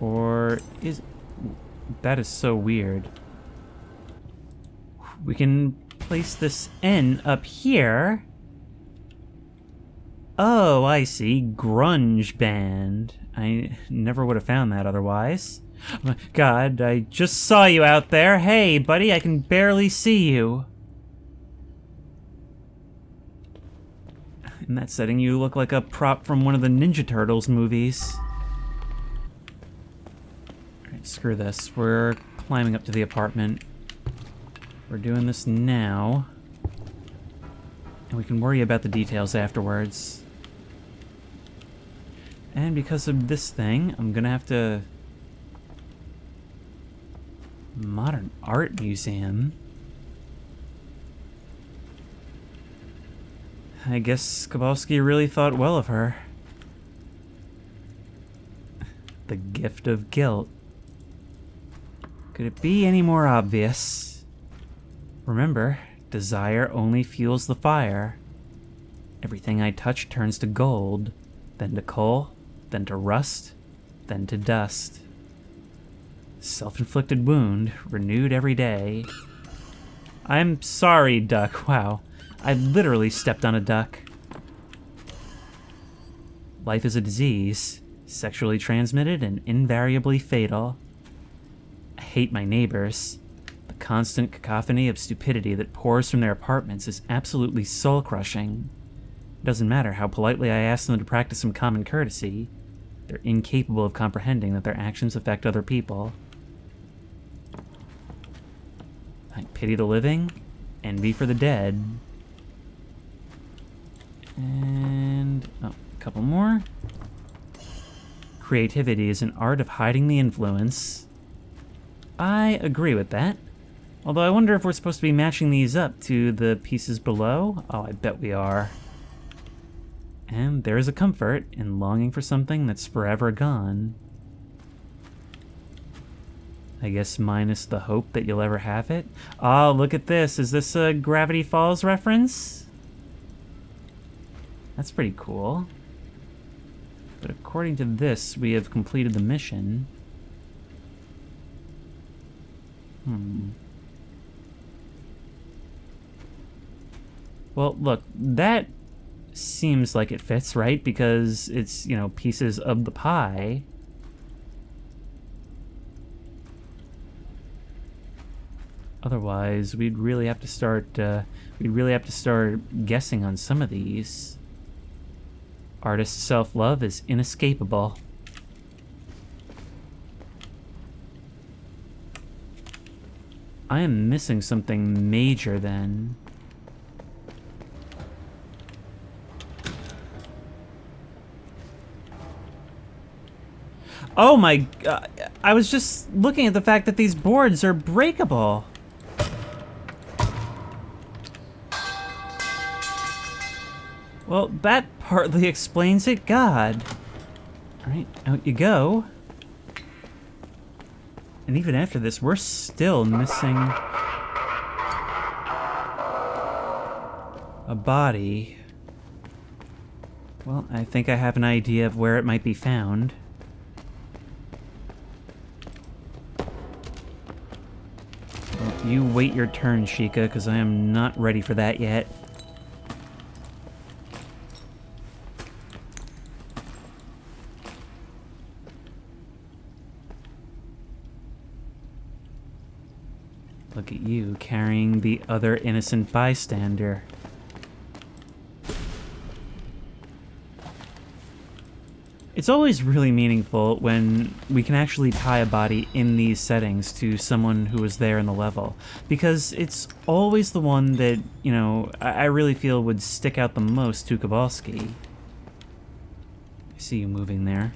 Or is... That is so weird. We can place this N up here. Oh, I see. Grunge band. I never would have found that otherwise. Oh my God, I just saw you out there. Hey, buddy, I can barely see you. In that setting, you look like a prop from one of the Ninja Turtles movies. Alright, screw this. We're climbing up to the apartment. We're doing this now. And we can worry about the details afterwards. And because of this thing, I'm gonna have to... Modern Art Museum? I guess Kowalski really thought well of her. The gift of guilt. Could it be any more obvious? Remember, desire only fuels the fire. Everything I touch turns to gold, then to coal, then to rust, then to dust. Self-inflicted wound, renewed every day. I'm sorry, duck. Wow. I literally stepped on a duck. Life is a disease, sexually transmitted and invariably fatal. I hate my neighbors. The constant cacophony of stupidity that pours from their apartments is absolutely soul-crushing. It doesn't matter how politely I ask them to practice some common courtesy. They're incapable of comprehending that their actions affect other people. I pity the living, envy for the dead. And... oh, a couple more. Creativity is an art of hiding the influence. I agree with that. Although I wonder if we're supposed to be matching these up to the pieces below. Oh, I bet we are. And there is a comfort in longing for something that's forever gone. I guess minus the hope that you'll ever have it. Oh, look at this. Is this a Gravity Falls reference? That's pretty cool. But according to this, we have completed the mission. Well, look, that seems like it fits, right? Because it's, you know, pieces of the pie. Otherwise, we'd really have to start guessing on some of these. Artist self-love is inescapable. I am missing something major then. Oh my god. I was just looking at the fact that these boards are breakable. Well, that partly explains it. God. Alright, out you go. And even after this, we're still missing a body. Well, I think I have an idea of where it might be found. Well, you wait your turn, Sheikah, because I am not ready for that yet. Look at you, carrying the other innocent bystander. It's always really meaningful when we can actually tie a body in these settings to someone who was there in the level, because it's always the one that, you know, I really feel would stick out the most to Kowalski. I see you moving there.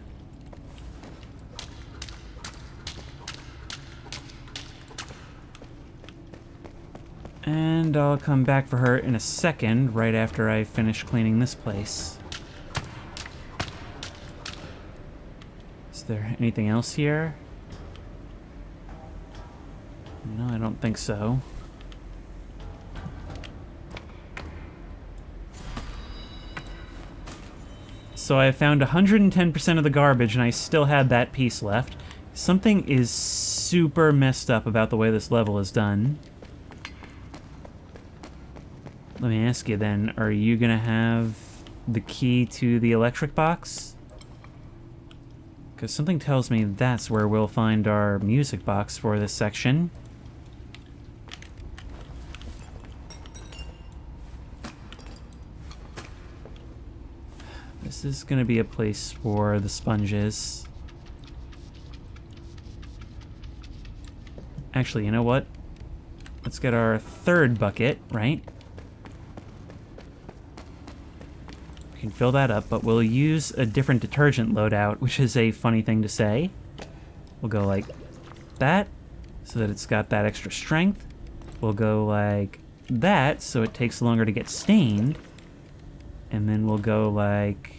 And I'll come back for her in a second, right after I finish cleaning this place. Is there anything else here? No, I don't think so. So I found 110% of the garbage and I still had that piece left. Something is super messed up about the way this level is done. Let me ask you then, are you gonna have the key to the electric box? Because something tells me that's where we'll find our music box for this section. This is gonna be a place for the sponges. Actually, you know what? Let's get our third bucket, right? We can fill that up, but we'll use a different detergent loadout, which is a funny thing to say. We'll go like that, so that it's got that extra strength. We'll go like that, so it takes longer to get stained. And then we'll go like...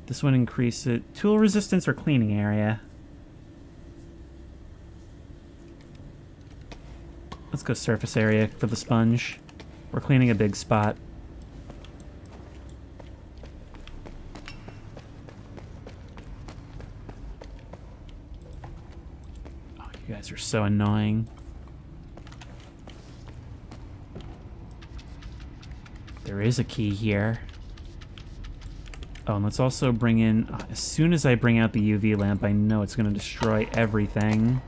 This one increases tool resistance or cleaning area. Let's go surface area for the sponge. We're cleaning a big spot. Oh, you guys are so annoying. There is a key here. Oh, and let's also bring in... as soon as I bring out the UV lamp, I know it's going to destroy everything.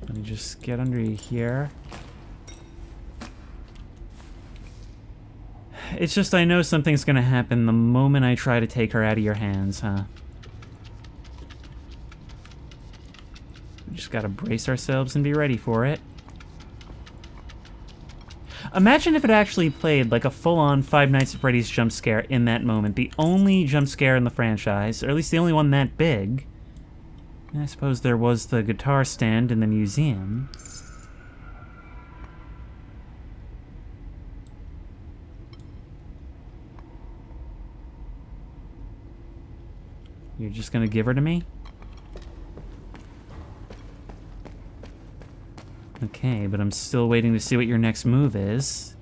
Let me just get under here. It's just I know something's gonna happen the moment I try to take her out of your hands, huh? We just gotta brace ourselves and be ready for it. Imagine if it actually played like a full-on Five Nights at Freddy's jump scare in that moment. The only jump scare in the franchise, or at least the only one that big. I suppose there was the guitar stand in the museum. You're just gonna give her to me? Okay, but I'm still waiting to see what your next move is.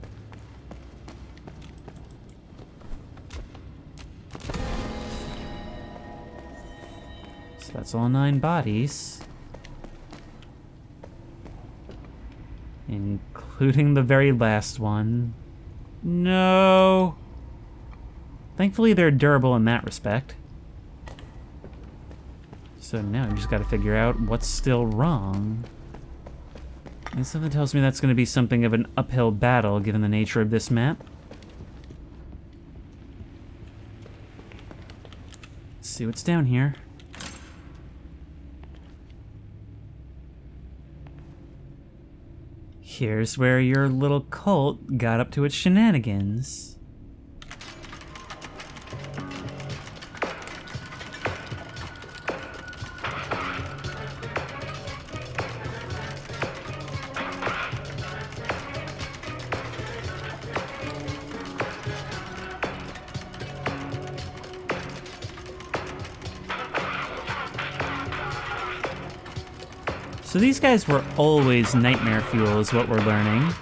So that's all 9 bodies. Including the very last one. No! Thankfully they're durable in that respect. So now we just gotta figure out what's still wrong. And something tells me that's gonna be something of an uphill battle given the nature of this map. Let's see what's down here. Here's where your little cult got up to its shenanigans. So these guys were always nightmare fuel is what we're learning.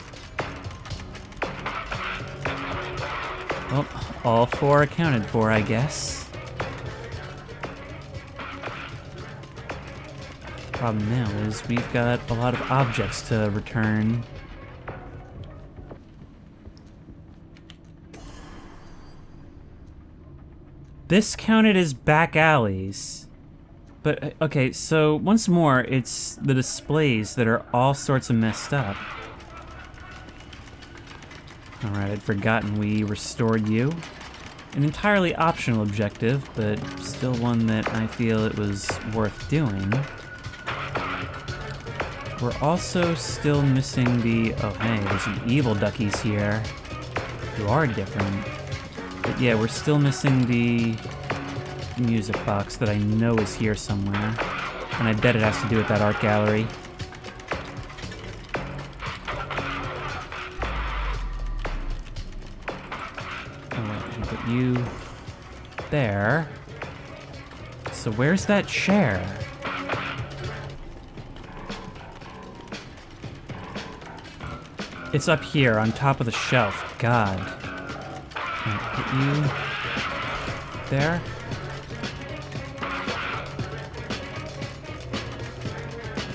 Well, all four accounted for, I guess. Problem now is we've got a lot of objects to return. This counted as back alleys. But, okay, so once more, it's the displays that are all sorts of messed up. Alright, I'd forgotten we restored you. An entirely optional objective, but still one that I feel it was worth doing. We're also still missing the... oh, hey, there's some evil duckies here who are different. But yeah, we're still missing the music box that I know is here somewhere. And I bet it has to do with that art gallery. Alright, we put you there. So where's that chair? It's up here on top of the shelf. God. Alright, put you there.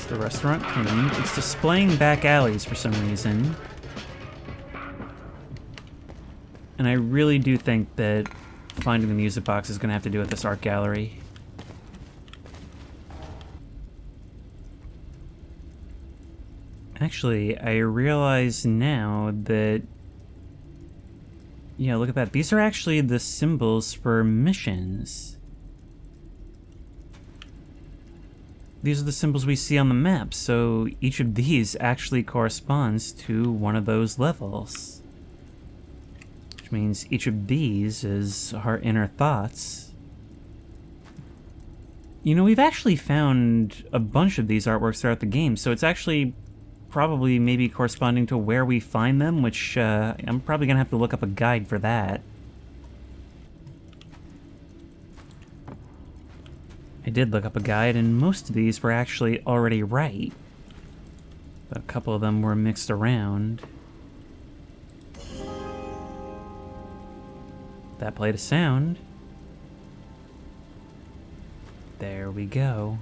The restaurant cleaned. It's displaying back alleys for some reason. And I really do think that finding the music box is going to have to do with this art gallery. Actually, I realize now that... yeah, look at that. These are actually the symbols for missions. These are the symbols we see on the map, so each of these actually corresponds to one of those levels. Which means each of these is our inner thoughts. You know, we've actually found a bunch of these artworks throughout the game, so it's actually probably maybe corresponding to where we find them, which I'm probably gonna have to look up a guide for that. I did look up a guide, and most of these were actually already right. But a couple of them were mixed around. That played a sound. There we go.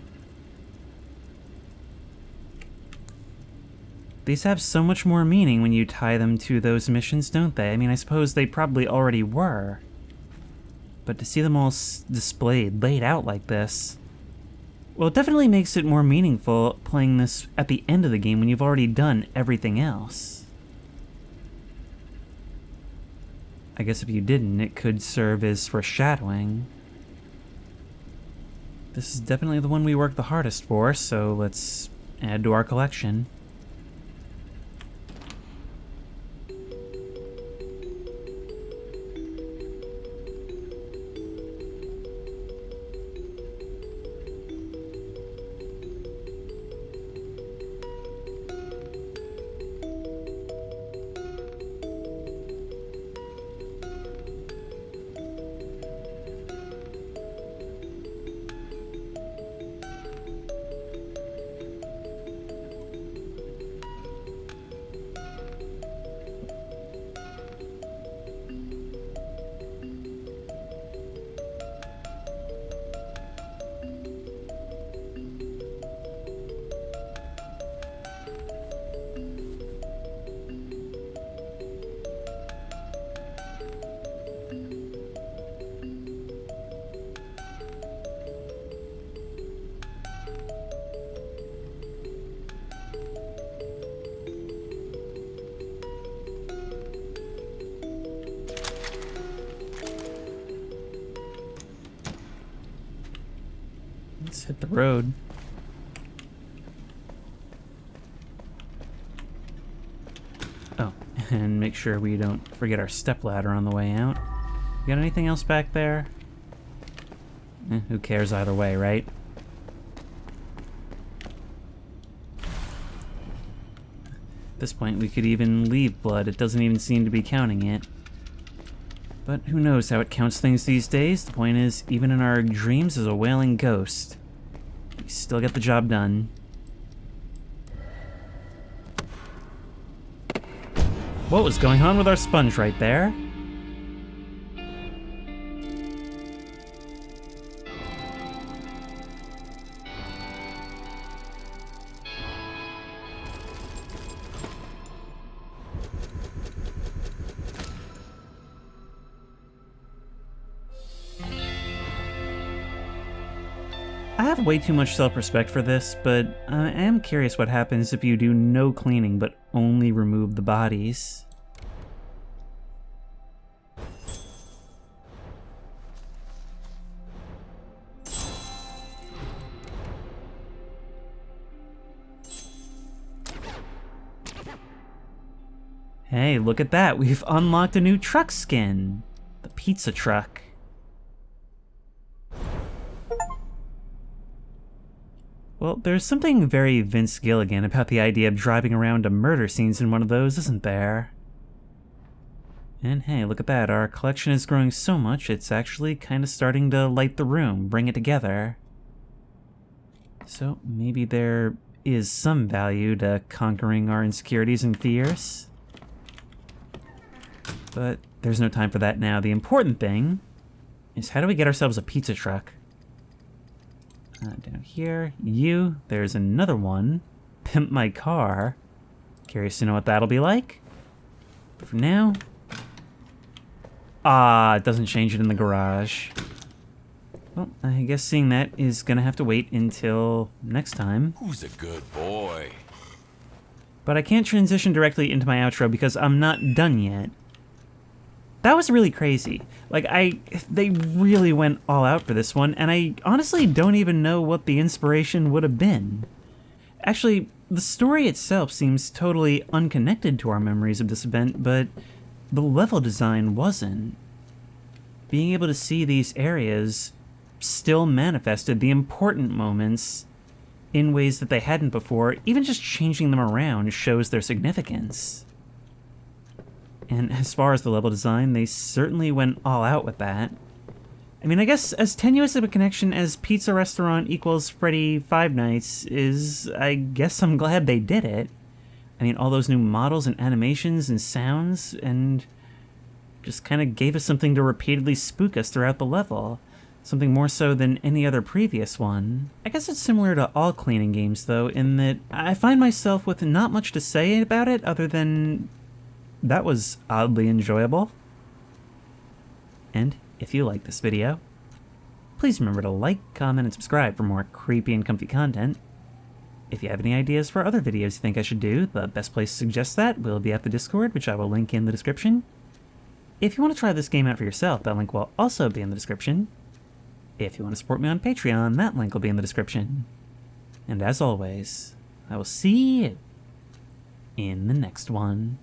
These have so much more meaning when you tie them to those missions, don't they? I mean, I suppose they probably already were. But to see them all displayed, laid out like this, well, it definitely makes it more meaningful playing this at the end of the game when you've already done everything else. I guess if you didn't, it could serve as foreshadowing. This is definitely the one we worked the hardest for, so let's add to our collection. Let's hit the road. And make sure we don't forget our stepladder on the way out. Got anything else back there? Who cares either way, right? At this point, we could even leave blood. It doesn't even seem to be counting it. But who knows how it counts things these days? The point is, even in our dreams as a wailing ghost, we still get the job done. What was going on with our sponge right there? I have way too much self-respect for this, but I am curious what happens if you do no cleaning but only remove the bodies. Hey, look at that! We've unlocked a new truck skin! The pizza truck. Well, there's something very Vince Gilligan about the idea of driving around to murder scenes in one of those, isn't there? And hey, look at that, our collection is growing so much it's actually kind of starting to light the room, bring it together. So maybe there is some value to conquering our insecurities and fears. But there's no time for that now. The important thing is, how do we get ourselves a pizza truck? Down here, there's another one. Pimp my car. Curious to know what that'll be like. But for now, it doesn't change it in the garage. Well, I guess seeing that is gonna have to wait until next time. Who's a good boy? But I can't transition directly into my outro because I'm not done yet. That was really crazy. Like, they really went all out for this one, and I honestly don't even know what the inspiration would have been. Actually, the story itself seems totally unconnected to our memories of this event, but the level design wasn't. Being able to see these areas still manifested the important moments in ways that they hadn't before. Even just changing them around shows their significance. And as far as the level design, they certainly went all out with that. I mean, I guess as tenuous of a connection as Pizza Restaurant equals Freddy Five Nights is, I guess I'm glad they did it. I mean, all those new models and animations and sounds, and just kind of gave us something to repeatedly spook us throughout the level. Something more so than any other previous one. I guess it's similar to all cleaning games, though, in that I find myself with not much to say about it other than that was oddly enjoyable. And if you like this video, please remember to like, comment, and subscribe for more creepy and comfy content. If you have any ideas for other videos you think I should do, the best place to suggest that will be at the Discord, which I will link in the description. If you want to try this game out for yourself, that link will also be in the description. If you want to support me on Patreon, that link will be in the description. And as always, I will see you in the next one.